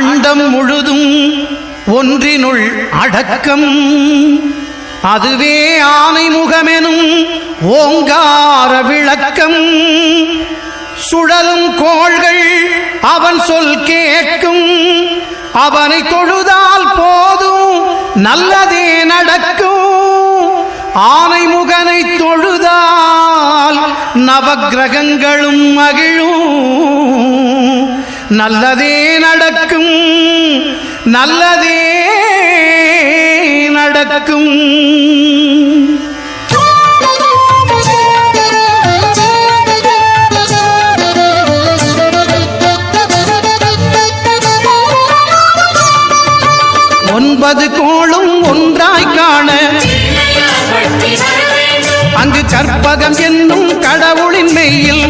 அண்டம் முழுதும் ஒன்றினுள் அடக்கம். அதுவே ஆனை முகமெனும் ஓங்கார விளக்கம். சுழலும் கோள்கள் அவன் சொல் கேட்கும். அவனை தொழுதால் போதும் நல்லதே நடக்கும். ஆனை முகனை தொழுதால் நவக்கிரகங்களும் மகிழும். நல்லதே நடக்கும், நல்லதே நடக்கும். ஒன்பது கோளும் ஒன்றாய் காண அங்கு கற்பகம் என்னும் கடவுளின் மெய்யில்